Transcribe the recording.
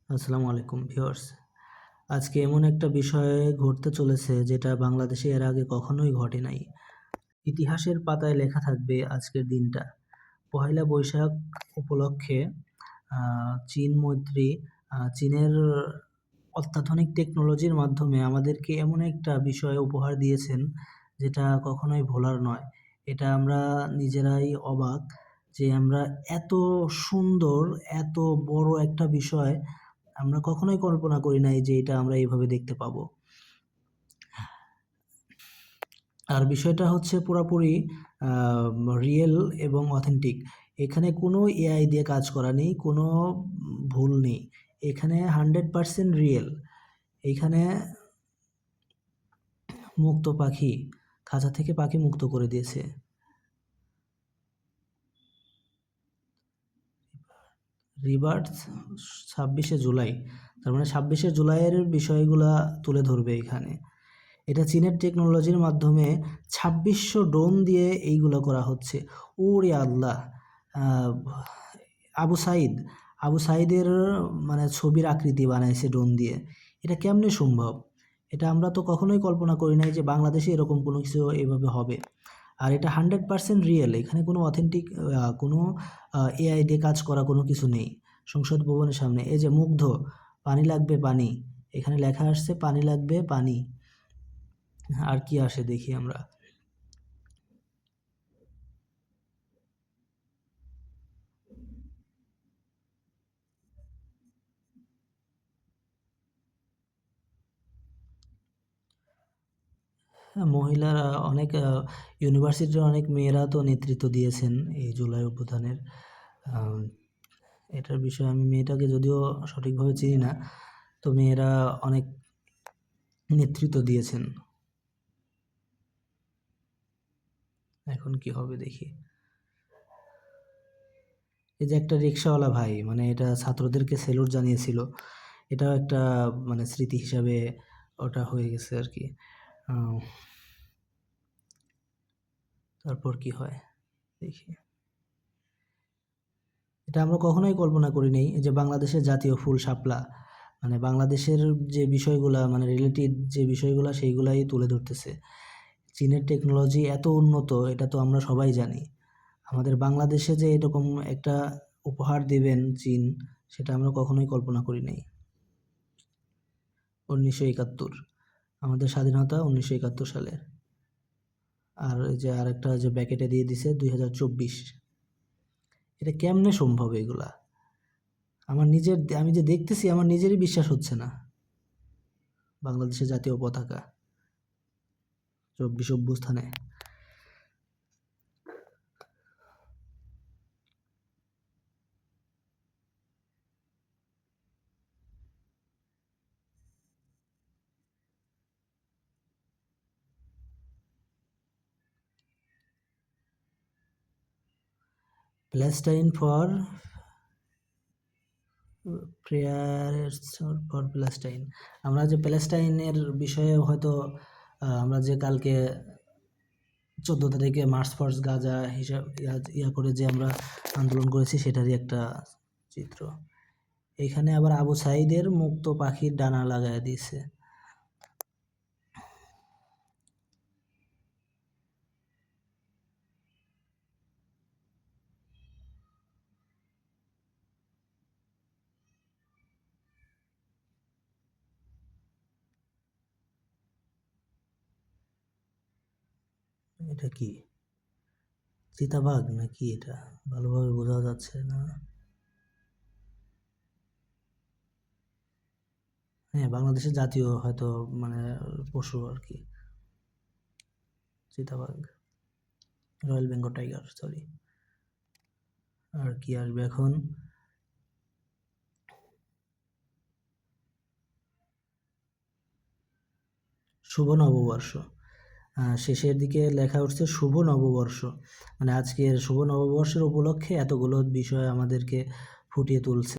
আসসালামু আলাইকুম ভিউয়ার্স। আজকে এমন একটা বিষয় ঘটতে চলেছে যেটা বাংলাদেশে এর আগে কখনোই ঘটে নাই। ইতিহাসের পাতায় লেখা থাকবে আজকের দিনটা। পহেলা বৈশাখ উপলক্ষে চীন মৈত্রী চীনের অত্যাধুনিক টেকনোলজির মাধ্যমে আমাদেরকে এমন একটা বিষয় উপহার দিয়েছেন যেটা কখনোই ভোলার নয়। এটা আমরা নিজেরাই অবাক যে আমরা এত সুন্দর, এত বড় একটা বিষয় আমরা কখনোই কল্পনা করি নাই যে এটা আমরা এইভাবে দেখতে পাবো। আর বিষয়টা হচ্ছে পুরাপুরি রিয়েল এবং অথেন্টিক। এখানে কোনো এআই দিয়ে কাজ করা নেই, কোনো ভুল নেই। এখানে 100% রিয়েল। এইখানে মুক্ত পাখি, খাঁচা থেকে পাখি মুক্ত করে দিয়েছে। রিবার্স 26শে জুলাই, তার মানে 26শে জুলাইয়ের বিষয়গুলা তুলে ধরবে এখানে। এটা চীনের টেকনোলজির মাধ্যমে 2600 ড্রোন দিয়ে এইগুলো করা হচ্ছে। ওরে আল্লাহ! আহ, আবু সাইদের মানে ছবির আকৃতি বানাইছে ড্রোন দিয়ে। এটা কেমনে সম্ভব? এটা আমরা তো কখনোই কল্পনা করি নাই যে বাংলাদেশে এরকম কোনো কিছু এভাবে হবে। আর এটা 100% রিয়েল। এখানে কোনো অথেন্টিক কোনো এআই দিয়ে কাজ করা কোনো কিছু নেই। সংসদ ভবনের সামনে এই যে মুগ্ধ, পানি লাগবে পানি, এখানে লেখা আসছে পানি লাগবে পানি। আর কি আসে দেখি আমরা। হ্যাঁ, মহিলারা অনেক ইউনিভার্সিটির অনেক মেয়েরা তো নেতৃত্ব দিয়েছেন এই জুলাই অভ্যুত্থানের। আম, এটার বিষয়ে আমি মেয়েটাকে যদিও সঠিকভাবে চিনি না, তো মেয়েরা অনেক নেতৃত্ব দিয়েছেন। এখন কি হবে দেখি। এই যে একটা রিক্সাওয়ালা ভাই, মানে এটা ছাত্রদেরকে সেলুট জানিয়েছিল। এটাও একটা মানে স্মৃতি হিসাবে ওটা হয়ে গেছে আর কি। আহ, তারপর কি হয় দেখি। এটা আমরা কখনোই কল্পনা করি নাই যে বাংলাদেশের জাতীয় ফুল শাপলা, মানে বাংলাদেশের যে বিষয়গুলা মানে রিলেটেড যে বিষয়গুলা সেইগুলাই তুলে ধরতেছে। চীনের টেকনোলজি এত উন্নত এটা তো আমরা সবাই জানি। আমাদের বাংলাদেশে যে এরকম একটা উপহার দিবেন চীন, সেটা আমরা কখনোই কল্পনা করি নাই। 1971, আমাদের স্বাধীনতা 1971 সালে। আর এই যে আরেকটা যে ব্যাকেটে দিয়ে দিছে 2024। এটা কেমনে সম্ভব এগুলা? আমি যে দেখতেছি আমার নিজেরই বিশ্বাস হচ্ছে না। বাংলাদেশের জাতীয় পতাকা 24 অভ্যুত্থানে। Palestine for prayers for Palestine. আমরা যে প্যালেস্টাইনের বিষয়ে হয়তো আমরা যে কালকে 14 তারিখে মার্চ ফর গাজা হিসাব ইয়া করে যে আমরা আন্দোলন করেছি সেটারই একটা চিত্র। এখানে আবার আবু সাইদের মুক্ত পাখির ডানা লাগায় দিয়েছে। এটা কি চিতাবাঘ নাকি? এটা ভালোভাবে বোঝা যাচ্ছে না। হ্যাঁ, বাংলাদেশের জাতীয় হয়তো মানে পশু আর কি, চিতাবাঘ, রয়্যাল বেঙ্গল টাইগার, সরি। আর কি আসবে এখন? শুভ নববর্ষ। শেষের দিকে লেখা উঠছে শুভ নববর্ষ। মানে আজকের শুভ নববর্ষের উপলক্ষে এতগুলো বিষয় আমাদেরকে ফুটিয়ে তুলছে।